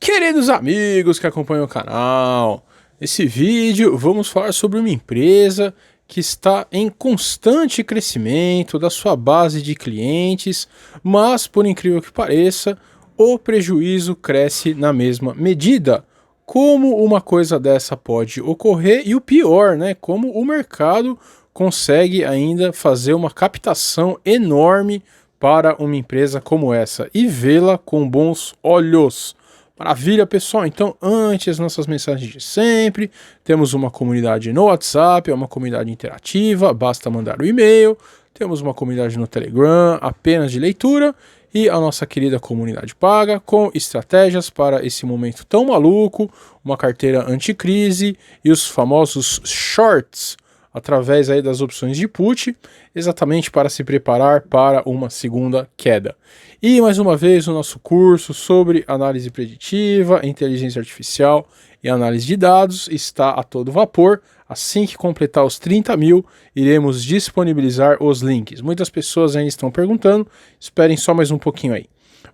Queridos amigos que acompanham o canal, nesse vídeo vamos falar sobre uma empresa que está em constante crescimento da sua base de clientes, mas por incrível que pareça, o prejuízo cresce na mesma medida. Como uma coisa dessa pode ocorrer e o pior, né, como o mercado consegue ainda fazer uma captação enorme para uma empresa como essa e vê-la com bons olhos. Maravilha, pessoal. Então, antes das nossas mensagens de sempre, temos uma comunidade no WhatsApp, é uma comunidade interativa, basta mandar o e-mail. Temos uma comunidade no Telegram, apenas de leitura, e a nossa querida comunidade paga, com estratégias para esse momento tão maluco, uma carteira anticrise e os famosos shorts, através aí das opções de put, exatamente para se preparar para uma segunda queda. E mais uma vez o nosso curso sobre análise preditiva, inteligência artificial e análise de dados está a todo vapor. Assim que completar os 30 mil, iremos disponibilizar os links. Muitas pessoas ainda estão perguntando, esperem só mais um pouquinho aí.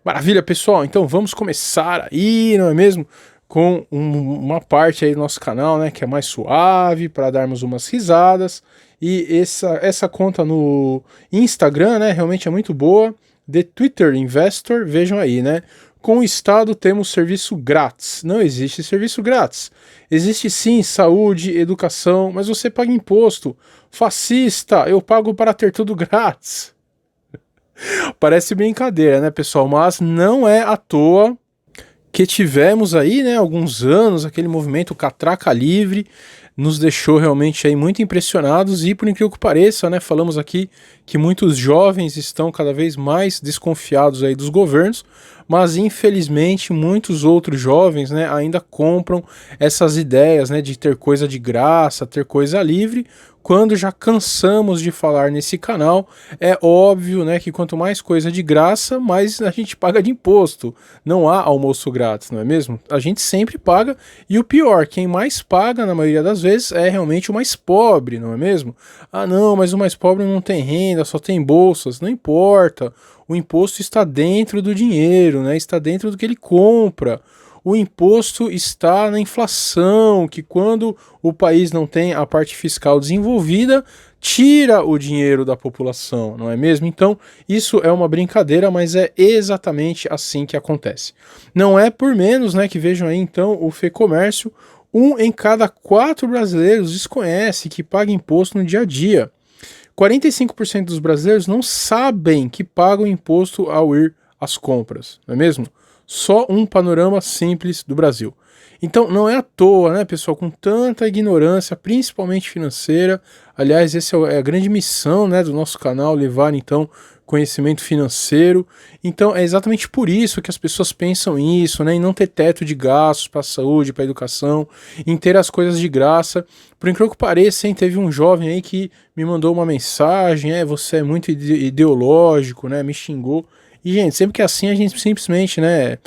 Maravilha, pessoal, então vamos começar aí, não é mesmo? Com uma parte aí do nosso canal, né, que é mais suave, para darmos umas risadas. E essa conta no Instagram, né, realmente é muito boa. The Twitter Investor, vejam aí, né? Com o Estado temos serviço grátis. Não existe serviço grátis. Existe sim saúde, educação, mas você paga imposto. Fascista, eu pago para ter tudo grátis. Parece brincadeira, né, pessoal? Mas não é à toa que tivemos aí, né, alguns anos, aquele movimento Catraca Livre, nos deixou realmente aí muito impressionados e, por incrível que pareça, né, falamos aqui que muitos jovens estão cada vez mais desconfiados aí dos governos, mas infelizmente muitos outros jovens, né, ainda compram essas ideias, né, de ter coisa de graça, ter coisa livre. Quando já cansamos de falar nesse canal, é óbvio, né, que quanto mais coisa de graça, mais a gente paga de imposto. Não há almoço grátis, não é mesmo? A gente sempre paga, e o pior, quem mais paga na maioria das vezes é realmente o mais pobre, não é mesmo? Ah não, mas o mais pobre não tem renda, só tem bolsas. Não importa, o imposto está dentro do dinheiro, né? Está dentro do que ele compra. O imposto está na inflação, que quando o país não tem a parte fiscal desenvolvida, tira o dinheiro da população, não é mesmo? Então, isso é uma brincadeira, mas é exatamente assim que acontece. Não é por menos, né, que vejam aí então o FEComércio, 1 em cada 4 brasileiros desconhece que paga imposto no dia a dia. 45% dos brasileiros não sabem que pagam imposto ao ir às compras, não é mesmo? Só um panorama simples do Brasil. Então não é à toa, né, pessoal, com tanta ignorância, principalmente financeira. Aliás, essa é a grande missão, né, do nosso canal, levar então conhecimento financeiro. Então é exatamente por isso que as pessoas pensam isso, né, em não ter teto de gastos para a saúde, para a educação, em ter as coisas de graça. Por incrível que pareça, hein, teve um jovem aí que me mandou uma mensagem, você é muito ideológico, né, me xingou. E, gente, sempre que é assim, a gente simplesmente, né,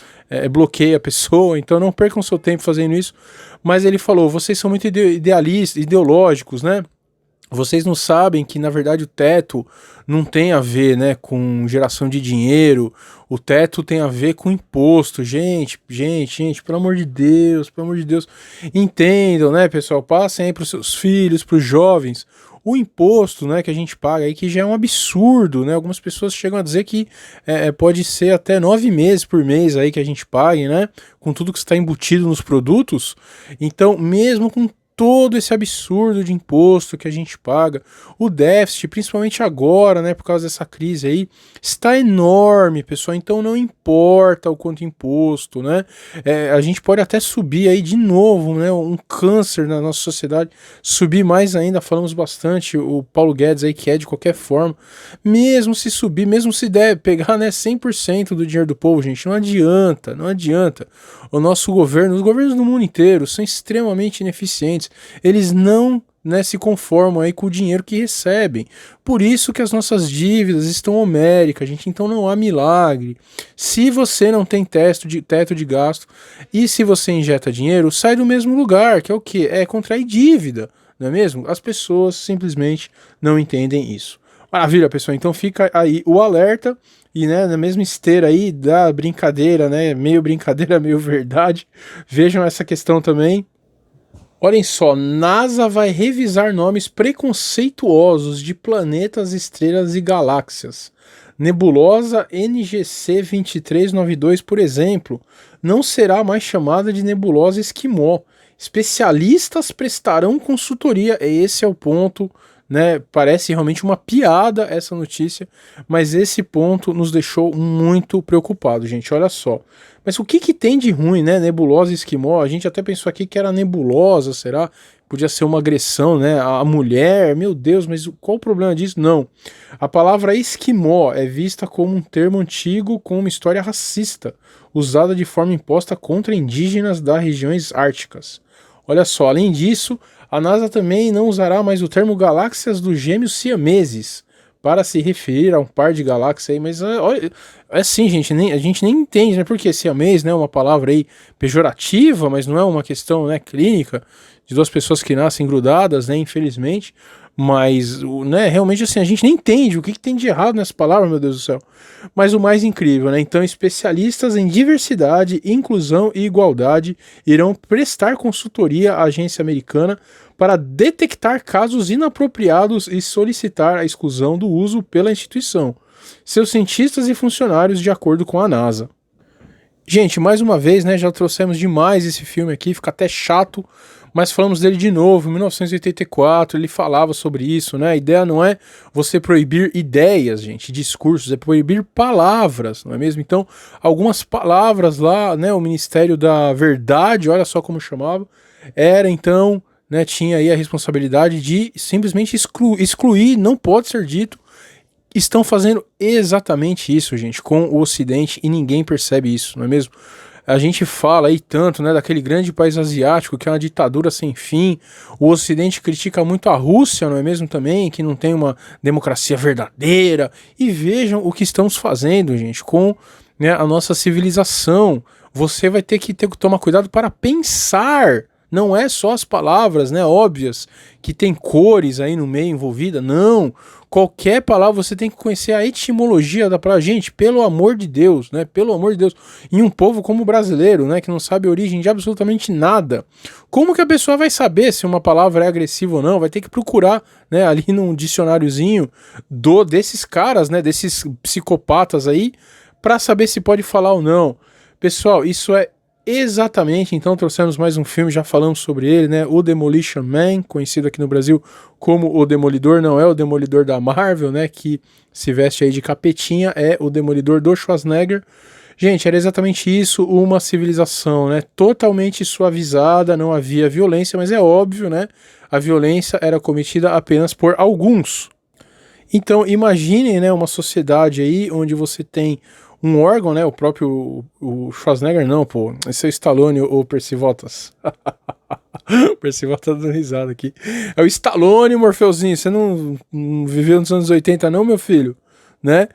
bloqueia a pessoa, então não percam seu tempo fazendo isso. Mas ele falou, vocês são muito idealistas, ideológicos, né? Vocês não sabem que, na verdade, o teto não tem a ver, né, com geração de dinheiro, o teto tem a ver com imposto. Gente, pelo amor de Deus, entendam, né, pessoal, passem aí para os seus filhos, para os jovens, o imposto, né, que a gente paga aí, que já é um absurdo, né? Algumas pessoas chegam a dizer que pode ser até 9 meses por mês aí que a gente pague, né? Com tudo que está embutido nos produtos. Então, mesmo com todo esse absurdo de imposto que a gente paga, o déficit, principalmente agora, né, por causa dessa crise aí, está enorme, pessoal. Então não importa o quanto imposto, né, a gente pode até subir aí de novo, né, um câncer na nossa sociedade, subir mais ainda. Falamos bastante, o Paulo Guedes aí que é de qualquer forma, mesmo se subir, mesmo se der, pegar, né, 100% do dinheiro do povo, gente, não adianta. O nosso governo, os governos do mundo inteiro são extremamente ineficientes. Eles não, né, se conformam aí com o dinheiro que recebem. Por isso que as nossas dívidas estão homéricas, gente. Então não há milagre. Se você não tem teto de gasto e se você injeta dinheiro, sai do mesmo lugar, que é o quê? É contrair dívida, não é mesmo? As pessoas simplesmente não entendem isso. Maravilha, pessoal. Então fica aí o alerta e, né, na mesma esteira aí da brincadeira, né, meio brincadeira, meio verdade, vejam essa questão também. Olhem só, NASA vai revisar nomes preconceituosos de planetas, estrelas e galáxias. Nebulosa NGC 2392, por exemplo, não será mais chamada de nebulosa Esquimó. Especialistas prestarão consultoria. Esse é o ponto, né? Parece realmente uma piada essa notícia, mas esse ponto nos deixou muito preocupados, gente. Olha só. Mas o que que tem de ruim, né? Nebulosa Esquimó, a gente até pensou aqui que era nebulosa, será? Podia ser uma agressão, né? A mulher, meu Deus, mas qual o problema disso? Não. A palavra esquimó é vista como um termo antigo com uma história racista, usada de forma imposta contra indígenas das regiões árticas. Olha só, além disso, a NASA também não usará mais o termo galáxias dos gêmeos siameses para se referir a um par de galáxias aí, mas olha, é assim, gente, a gente nem entende, né? Porque siamês, né, é uma palavra aí pejorativa, mas não é uma questão, né, clínica de duas pessoas que nascem grudadas, né, infelizmente. Mas, né, realmente assim, a gente nem entende o que tem de errado nessa palavra, meu Deus do céu. Mas o mais incrível, né, então especialistas em diversidade, inclusão e igualdade irão prestar consultoria à agência americana para detectar casos inapropriados e solicitar a exclusão do uso pela instituição, seus cientistas e funcionários, de acordo com a NASA. Gente, mais uma vez, né, já trouxemos demais esse filme aqui, fica até chato, mas falamos dele de novo. Em 1984 ele falava sobre isso, né? A ideia não é você proibir ideias, gente, discursos, é proibir palavras, não é mesmo? Então, algumas palavras lá, né, o Ministério da Verdade, olha só como chamava, era então, né, tinha aí a responsabilidade de simplesmente excluir, não pode ser dito. Estão fazendo exatamente isso, gente, com o Ocidente e ninguém percebe isso, não é mesmo? A gente fala aí tanto, né, daquele grande país asiático que é uma ditadura sem fim. O Ocidente critica muito a Rússia, não é mesmo também, que não tem uma democracia verdadeira. E vejam o que estamos fazendo, gente, com, né, a nossa civilização. Você vai ter que tomar cuidado para pensar. Não é só as palavras, né, óbvias, que tem cores aí no meio envolvida. Não. Qualquer palavra você tem que conhecer a etimologia da palavra. Gente, pelo amor de Deus, né? Pelo amor de Deus. Em um povo como o brasileiro, né? Que não sabe a origem de absolutamente nada. Como que a pessoa vai saber se uma palavra é agressiva ou não? Vai ter que procurar, né? Ali num dicionáriozinho desses caras, né? Desses psicopatas aí, para saber se pode falar ou não. Pessoal, isso é exatamente, então trouxemos mais um filme, já falamos sobre ele, né? O Demolition Man, conhecido aqui no Brasil como o Demolidor, não é o Demolidor da Marvel, né? Que se veste aí de capetinha, é o Demolidor do Schwarzenegger. Gente, era exatamente isso, uma civilização, né? Totalmente suavizada, não havia violência, mas é óbvio, né? A violência era cometida apenas por alguns. Então, imaginem, né, uma sociedade aí onde você tem um órgão, né, o próprio o Schwarzenegger não, pô, esse é o Stallone, o Percy Bottas. O Percy Bottas tá dando risada aqui. É o Stallone, Morfeuzinho, você não viveu nos anos 80 não, meu filho? Né?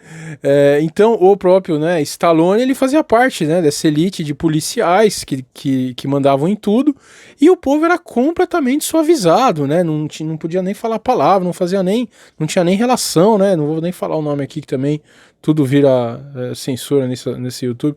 Então o próprio, né, Stallone, ele fazia parte, né, dessa elite de policiais que mandavam em tudo, e o povo era completamente suavizado, né, não podia nem falar palavra, não tinha nem relação, né, não vou nem falar o nome aqui que também tudo vira censura nesse YouTube,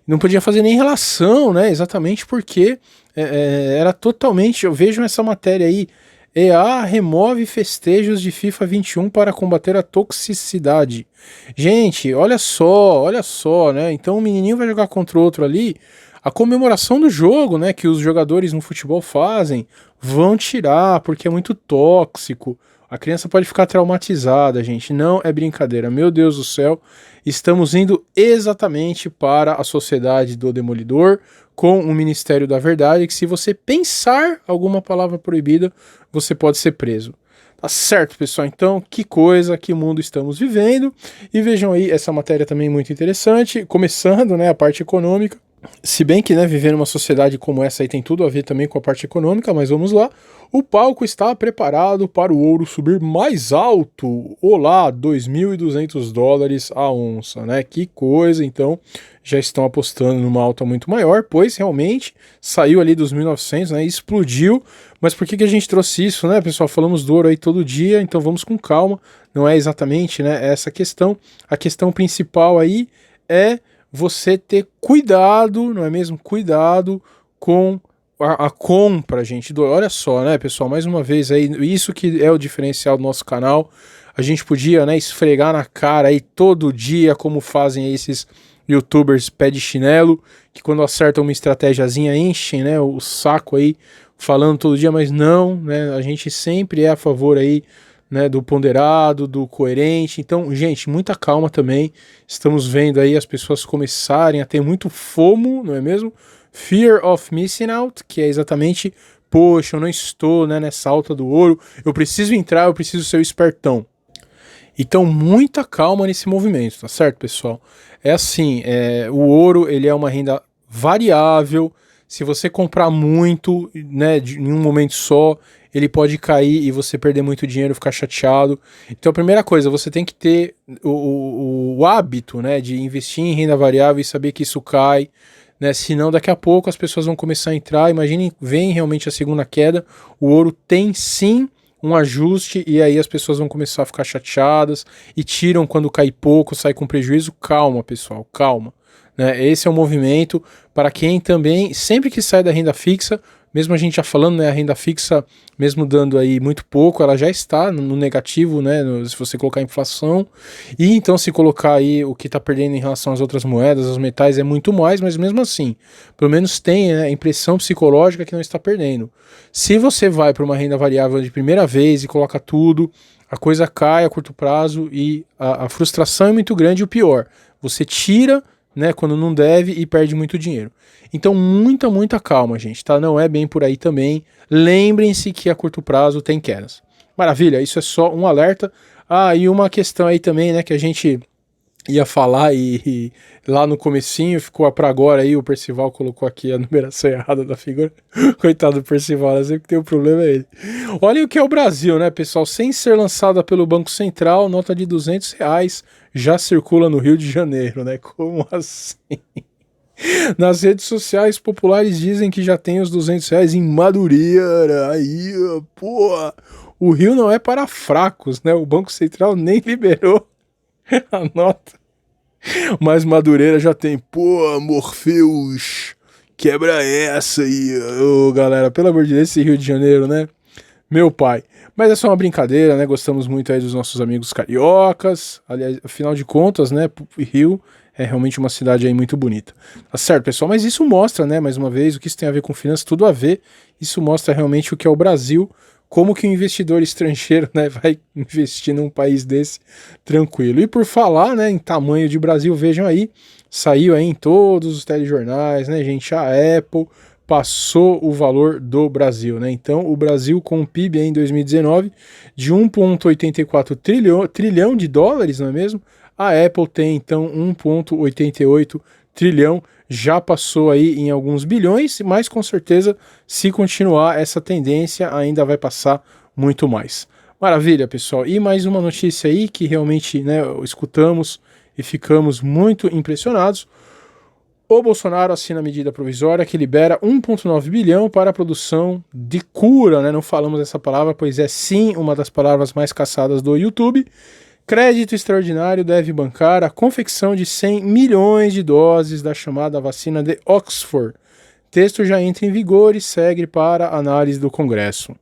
não podia fazer nem relação, né, exatamente porque era totalmente, eu vejo essa matéria aí, EA remove festejos de FIFA 21 para combater a toxicidade. Gente, olha só, né? Então o menininho vai jogar contra o outro ali. A comemoração do jogo, né? Que os jogadores no futebol fazem, vão tirar porque é muito tóxico. A criança pode ficar traumatizada, gente. Não é brincadeira. Meu Deus do céu. Estamos indo exatamente para a sociedade do Demolidor, com o Ministério da Verdade, que se você pensar alguma palavra proibida, você pode ser preso. Tá certo, pessoal? Então, que coisa, que mundo estamos vivendo. E vejam aí essa matéria também muito interessante, começando, né, a parte econômica. Se bem que, né, viver numa sociedade como essa aí tem tudo a ver também com a parte econômica, mas vamos lá. O palco está preparado para o ouro subir mais alto. Olá, $2.200 a onça, né? Que coisa, então já estão apostando numa alta muito maior, pois realmente saiu ali dos 1.900, né? E explodiu. Mas por que a gente trouxe isso, né, pessoal? Falamos do ouro aí todo dia, então vamos com calma. Não é exatamente, né, essa questão. A questão principal aí é você ter cuidado, não é mesmo? Cuidado com a compra, gente. Olha só, né, pessoal? Mais uma vez aí, isso que é o diferencial do nosso canal. A gente podia, né, esfregar na cara aí todo dia, como fazem esses YouTubers pé de chinelo, que quando acertam uma estratégiazinha enchem, né, o saco aí, falando todo dia, mas não, né? A gente sempre é a favor aí, né, do ponderado, do coerente. Então, gente, muita calma também. Estamos vendo aí as pessoas começarem a ter muito FOMO, não é mesmo? Fear of Missing Out, que é exatamente, poxa, eu não estou, né, nessa alta do ouro, eu preciso entrar, eu preciso ser o espertão. Então, muita calma nesse movimento, tá certo, pessoal? É assim, o ouro, ele é uma renda variável. Se você comprar muito, né, em um momento só, ele pode cair e você perder muito dinheiro, ficar chateado. Então, a primeira coisa, você tem que ter o hábito, né, de investir em renda variável e saber que isso cai, né? Senão, daqui a pouco as pessoas vão começar a entrar. Imaginem, vem realmente a segunda queda. O ouro tem sim um ajuste e aí as pessoas vão começar a ficar chateadas e tiram quando cai pouco, sai com prejuízo. Calma, pessoal, calma. Né? Esse é um movimento para quem também, sempre que sai da renda fixa, mesmo a gente já falando, né, a renda fixa, mesmo dando aí muito pouco, ela já está no negativo, né, se você colocar inflação, e então se colocar aí o que está perdendo em relação às outras moedas, aos metais, é muito mais, mas mesmo assim, pelo menos tem, né, a impressão psicológica que não está perdendo. Se você vai para uma renda variável de primeira vez e coloca tudo, a coisa cai a curto prazo e a frustração é muito grande. E o pior, você tira, né, quando não deve e perde muito dinheiro. Então, muita calma, gente, tá? Não é bem por aí também. Lembrem-se que a curto prazo tem quedas. Maravilha, isso é só um alerta. Ah, e uma questão aí também, né, que a gente ia falar e lá no comecinho ficou para agora aí, o Percival colocou aqui a numeração errada da figura. Coitado do Percival, sempre que tem um problema é ele. Olha o que é o Brasil, né, pessoal? Sem ser lançada pelo Banco Central, nota de R$ 200 já circula no Rio de Janeiro, né? Como assim? Nas redes sociais populares dizem que já tem os R$ 200 em Madureira. Aí, pô, o Rio não é para fracos, né? O Banco Central nem liberou a nota. Mas Madureira já tem. Pô, Morpheus, quebra essa aí. Ô, galera, pelo amor de Deus, esse Rio de Janeiro, né? Meu pai. Mas é só uma brincadeira, né? Gostamos muito aí dos nossos amigos cariocas. Aliás, afinal de contas, né? Rio é realmente uma cidade aí muito bonita. Tá certo, pessoal? Mas isso mostra, né? Mais uma vez, o que isso tem a ver com finanças, tudo a ver. Isso mostra realmente o que é o Brasil, como que o investidor estrangeiro, né, vai investir num país desse tranquilo. E por falar, né, em tamanho de Brasil, vejam aí, saiu aí em todos os telejornais, né, gente, a Apple passou o valor do Brasil, né? Então, o Brasil com o PIB em 2019 de 1,84 trilhão de dólares, não é mesmo? A Apple tem então 1,88 trilhão, já passou aí em alguns bilhões, mas com certeza, se continuar essa tendência, ainda vai passar muito mais. Maravilha, pessoal. E mais uma notícia aí que realmente, né, escutamos e ficamos muito impressionados. O Bolsonaro assina a medida provisória que libera 1,9 bilhão para a produção de cura, né? Não falamos essa palavra, pois é sim uma das palavras mais caçadas do YouTube. Crédito extraordinário deve bancar a confecção de 100 milhões de doses da chamada vacina de Oxford. Texto já entra em vigor e segue para análise do Congresso.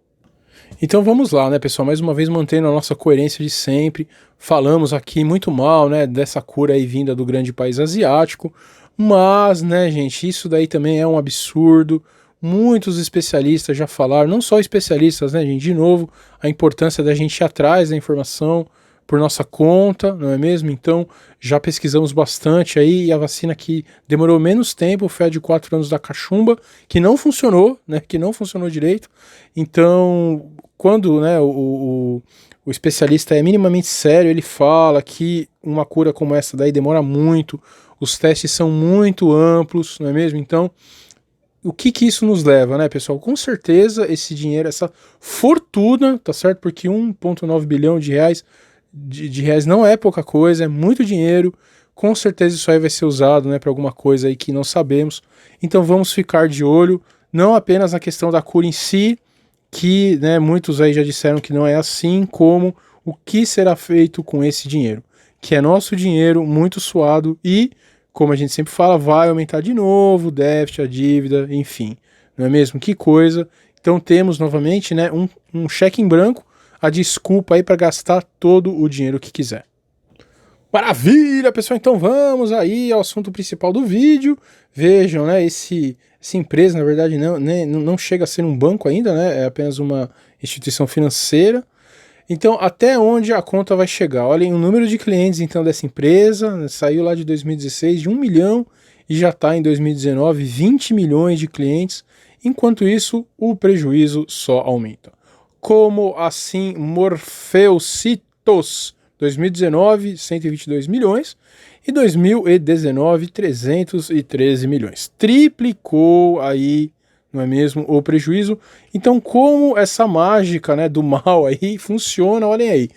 Então vamos lá, né, pessoal? Mais uma vez mantendo a nossa coerência de sempre. Falamos aqui muito mal, né, dessa cura aí vinda do grande país asiático. Mas, né, gente, isso daí também é um absurdo. Muitos especialistas já falaram, não só especialistas, né, gente? De novo, a importância da gente ir atrás da informação por nossa conta, não é mesmo? Então, já pesquisamos bastante aí, e a vacina que demorou menos tempo foi a de 4 anos da cachumba, que não funcionou, né? Que não funcionou direito. Então, quando, né, o especialista é minimamente sério, ele fala que uma cura como essa daí demora muito, os testes são muito amplos, não é mesmo? Então, o que isso nos leva, né, pessoal? Com certeza esse dinheiro, essa fortuna, tá certo? Porque 1,9 bilhão de reais, de reais não é pouca coisa, é muito dinheiro. Com certeza isso aí vai ser usado, né, para alguma coisa aí que não sabemos. Então vamos ficar de olho, não apenas na questão da cura em si, que, né, muitos aí já disseram que não é assim, como o que será feito com esse dinheiro, que é nosso dinheiro muito suado e, como a gente sempre fala, vai aumentar de novo o déficit, a dívida, enfim, não é mesmo? Que coisa. Então temos novamente, né, um cheque em branco, a desculpa aí para gastar todo o dinheiro que quiser. Maravilha, pessoal, então vamos aí ao assunto principal do vídeo. Vejam, né, essa empresa, na verdade, não chega a ser um banco ainda, né, é apenas uma instituição financeira. Então, até onde a conta vai chegar? Olhem o número de clientes então dessa empresa, né, saiu lá de 2016 de 1 milhão e já está em 2019 20 milhões de clientes. Enquanto isso, o prejuízo só aumenta. Como assim, Morfeucitos? 2019, 122 milhões e 2019, 313 milhões. Triplicou aí, não é mesmo, o prejuízo. Então, como essa mágica, né, do mal aí funciona, olhem aí.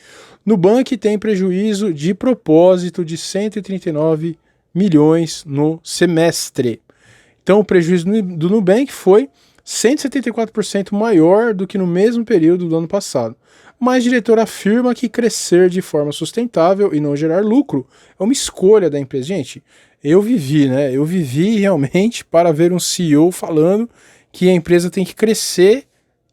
Nubank tem prejuízo de propósito de 139 milhões no semestre. Então, o prejuízo do Nubank foi 174% maior do que no mesmo período do ano passado. Mas o diretor afirma que crescer de forma sustentável e não gerar lucro é uma escolha da empresa. Gente, eu vivi, né? Eu vivi realmente para ver um CEO falando que a empresa tem que crescer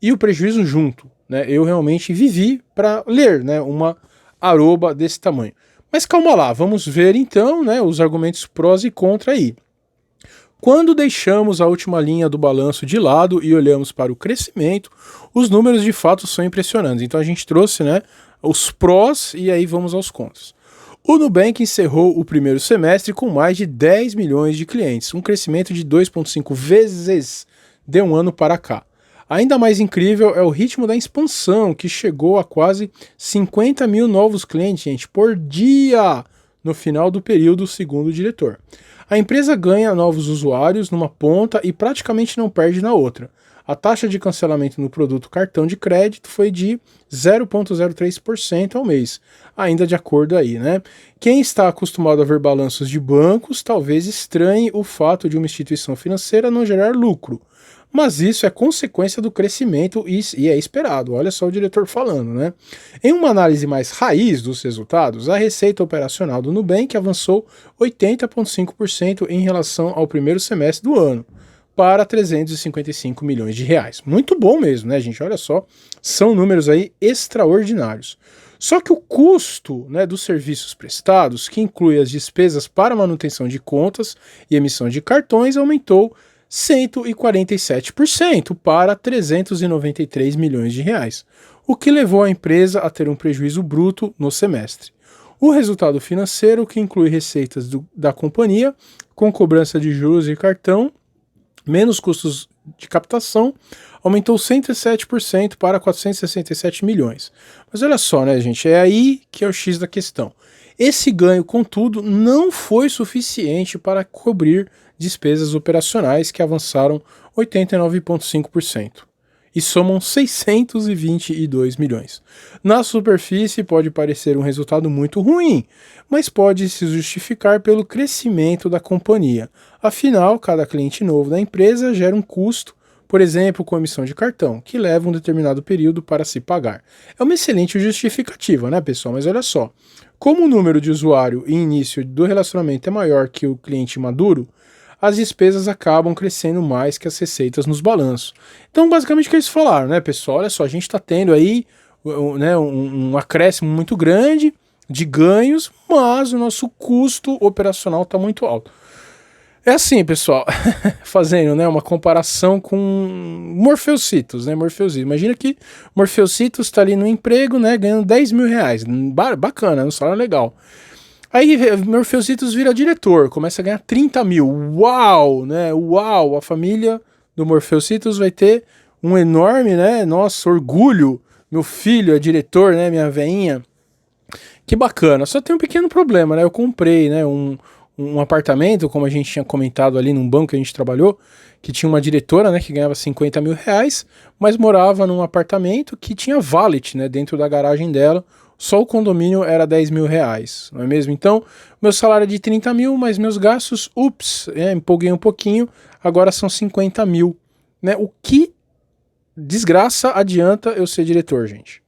e o prejuízo junto, né? Eu realmente vivi para ler, né, uma arroba desse tamanho. Mas calma lá, vamos ver então, né, os argumentos prós e contra aí. Quando deixamos a última linha do balanço de lado e olhamos para o crescimento, os números de fato são impressionantes. Então a gente trouxe, né, os prós e aí vamos aos contras. O Nubank encerrou o primeiro semestre com mais de 10 milhões de clientes, um crescimento de 2,5 vezes de um ano para cá. Ainda mais incrível é o ritmo da expansão, que chegou a quase 50 mil novos clientes, gente, por dia no final do período, segundo o diretor. A empresa ganha novos usuários numa ponta e praticamente não perde na outra. A taxa de cancelamento no produto cartão de crédito foi de 0,03% ao mês, ainda de acordo aí, né? Quem está acostumado a ver balanços de bancos talvez estranhe o fato de uma instituição financeira não gerar lucro. Mas isso é consequência do crescimento e é esperado. Olha só o diretor falando, né? Em uma análise mais raiz dos resultados, a receita operacional do Nubank avançou 80,5% em relação ao primeiro semestre do ano, para 355 milhões de reais. Muito bom mesmo, né, gente? Olha só, são números aí extraordinários. Só que o custo, né, dos serviços prestados, que inclui as despesas para manutenção de contas e emissão de cartões, aumentou 147% para 393 milhões de reais, o que levou a empresa a ter um prejuízo bruto no semestre. O resultado financeiro, que inclui receitas da companhia, com cobrança de juros e cartão, menos custos de captação, aumentou 107% para 467 milhões. Mas olha só, né, gente, é aí que é o X da questão. Esse ganho, contudo, não foi suficiente para cobrir despesas operacionais que avançaram 89,5% e somam 622 milhões. Na superfície pode parecer um resultado muito ruim, mas pode se justificar pelo crescimento da companhia. Afinal, cada cliente novo da empresa gera um custo, por exemplo, com emissão de cartão, que leva um determinado período para se pagar. É uma excelente justificativa, né, pessoal? Mas olha só, como o número de usuário e início do relacionamento é maior que o cliente maduro, as despesas acabam crescendo mais que as receitas nos balanços. Então, basicamente, o que eles falaram, né, pessoal? Olha só, a gente está tendo aí né, um acréscimo muito grande de ganhos, mas o nosso custo operacional está muito alto. É assim, pessoal, fazendo, né, uma comparação com Morfeucitos, né, Morfeucitos. Imagina que Morfeucitos está ali no emprego, né, ganhando 10 mil reais, bacana, um salário legal. Aí Morfeucitos vira diretor, começa a ganhar 30 mil, uau, né, uau, a família do Morfeucitos vai ter um enorme, né, nossa, orgulho, meu filho é diretor, né, minha veinha. Que bacana, só tem um pequeno problema, né, eu comprei, né, um um apartamento, como a gente tinha comentado ali num banco que a gente trabalhou, que tinha uma diretora, né, que ganhava 50 mil reais, mas morava num apartamento que tinha valet, né, dentro da garagem dela, só o condomínio era 10 mil reais, não é mesmo? Então, meu salário é de 30 mil, mas meus gastos, empolguei um pouquinho, agora são 50 mil, né? O que desgraça adianta eu ser diretor, gente?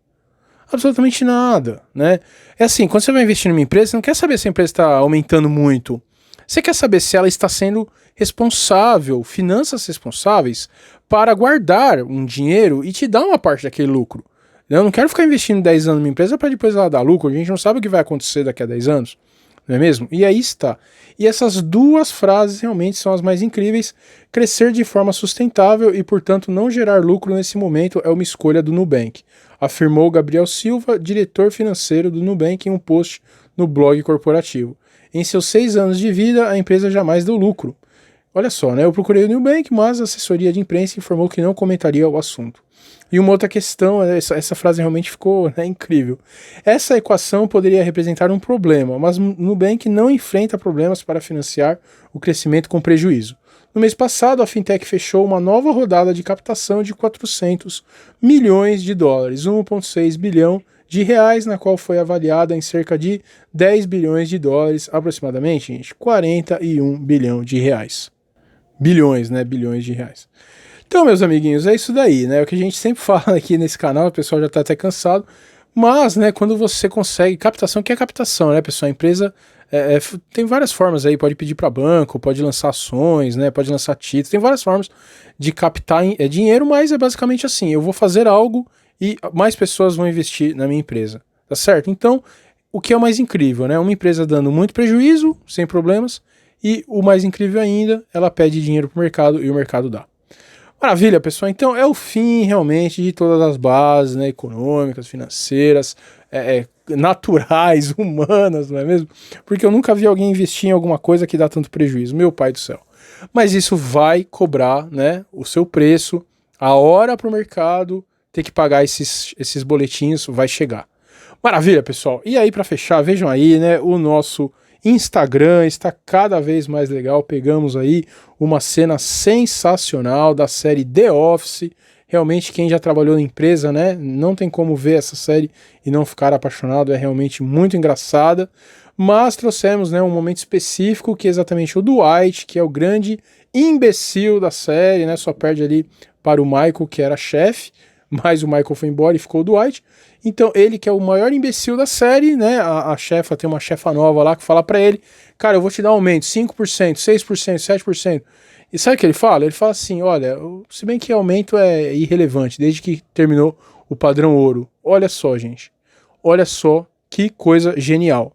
Absolutamente nada, né? É assim, quando você vai investir numa empresa, você não quer saber se a empresa está aumentando muito. Você quer saber se ela está sendo responsável, finanças responsáveis, para guardar um dinheiro e te dar uma parte daquele lucro. Eu não quero ficar investindo 10 anos numa empresa para depois ela dar lucro. A gente não sabe o que vai acontecer daqui a 10 anos, não é mesmo? E aí está. E essas duas frases realmente são as mais incríveis. Crescer de forma sustentável e, portanto, não gerar lucro nesse momento é uma escolha do Nubank, afirmou Gabriel Silva, diretor financeiro do Nubank, em um post no blog corporativo. Em seus 6 anos de vida, a empresa jamais deu lucro. Olha só, né? Eu procurei o Nubank, mas a assessoria de imprensa informou que não comentaria o assunto. E uma outra questão, essa frase realmente ficou, né, incrível. Essa equação poderia representar um problema, mas o Nubank não enfrenta problemas para financiar o crescimento com prejuízo. No mês passado, a fintech fechou uma nova rodada de captação de 400 milhões de dólares, 1,6 bilhão de reais, na qual foi avaliada em cerca de 10 bilhões de dólares, aproximadamente, gente, 41 bilhão de reais. Bilhões, né? Bilhões de reais. Então, meus amiguinhos, é isso daí, né? O que a gente sempre fala aqui nesse canal, o pessoal já tá até cansado, mas, né, quando você consegue captação, que é captação, né, pessoal? A empresa tem várias formas aí, pode pedir para banco, pode lançar ações, né, pode lançar títulos, tem várias formas de captar dinheiro, mas é basicamente assim, eu vou fazer algo e mais pessoas vão investir na minha empresa, tá certo? Então, o que é o mais incrível, né? Uma empresa dando muito prejuízo, sem problemas, e o mais incrível ainda, ela pede dinheiro pro mercado e o mercado dá. Maravilha, pessoal. Então é o fim realmente de todas as bases, né, econômicas, financeiras, naturais, humanas, não é mesmo? Porque eu nunca vi alguém investir em alguma coisa que dá tanto prejuízo, meu pai do céu. Mas isso vai cobrar, né, o seu preço, a hora para o mercado ter que pagar esses boletinhos vai chegar. Maravilha, pessoal. E aí, para fechar, vejam aí, né, o nosso Instagram está cada vez mais legal. Pegamos aí uma cena sensacional da série The Office. Realmente, quem já trabalhou na empresa, né, não tem como ver essa série e não ficar apaixonado. É realmente muito engraçada. Mas trouxemos, né, um momento específico, que é exatamente o Dwight, que é o grande imbecil da série, né, só perde ali para o Michael, que era chefe, mas o Michael foi embora e ficou o Dwight. Então ele, que é o maior imbecil da série, né, a chefa, tem uma chefa nova lá que fala pra ele, cara, eu vou te dar um aumento, 5%, 6%, 7%. E sabe o que ele fala? Ele fala assim, olha, se bem que aumento é irrelevante, desde que terminou o padrão ouro. Olha só, gente, olha só que coisa genial.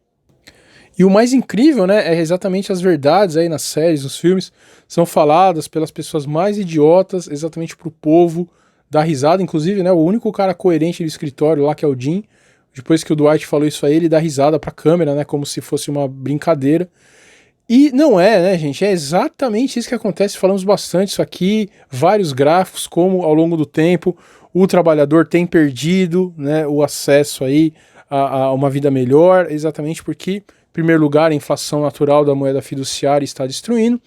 E o mais incrível, né, é exatamente as verdades aí nas séries, nos filmes, são faladas pelas pessoas mais idiotas, exatamente pro povo dar risada. Inclusive, né, o único cara coerente do escritório lá, que é o Jim, depois que o Dwight falou isso aí, ele dá risada pra câmera, né, como se fosse uma brincadeira. E não é, né, gente, é exatamente isso que acontece, falamos bastante isso aqui, vários gráficos, como ao longo do tempo o trabalhador tem perdido, né, o acesso aí a uma vida melhor, exatamente porque, em primeiro lugar, a inflação natural da moeda fiduciária está destruindo.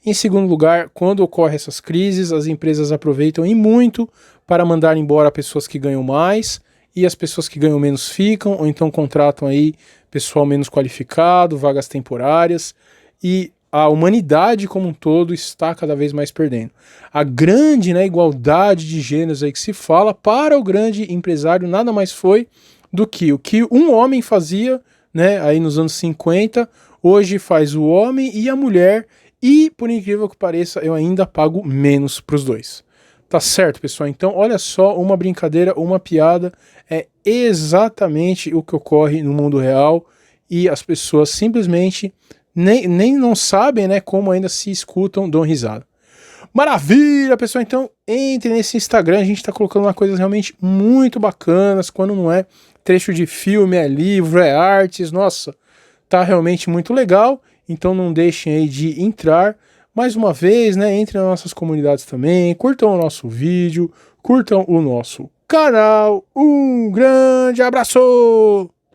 Em segundo lugar, quando ocorrem essas crises, as empresas aproveitam e muito para mandar embora pessoas que ganham mais e as pessoas que ganham menos ficam, ou então contratam aí pessoal menos qualificado, vagas temporárias, e a humanidade como um todo está cada vez mais perdendo. A grande, né, igualdade de gêneros aí que se fala para o grande empresário nada mais foi do que o que um homem fazia, né, aí nos anos 50, hoje faz o homem e a mulher, e por incrível que pareça, eu ainda pago menos para os dois. Tá certo, pessoal? Então, olha só, uma brincadeira, uma piada, é exatamente o que ocorre no mundo real e as pessoas simplesmente nem não sabem, né, como ainda se escutam, dão risada. Maravilha, pessoal! Então, entre nesse Instagram, a gente tá colocando uma coisas realmente muito bacanas, quando não é trecho de filme, é livro, é artes, nossa, tá realmente muito legal, então não deixem aí de entrar. Mais uma vez, né, entre nas nossas comunidades também, curtam o nosso vídeo, curtam o nosso canal, um grande abraço!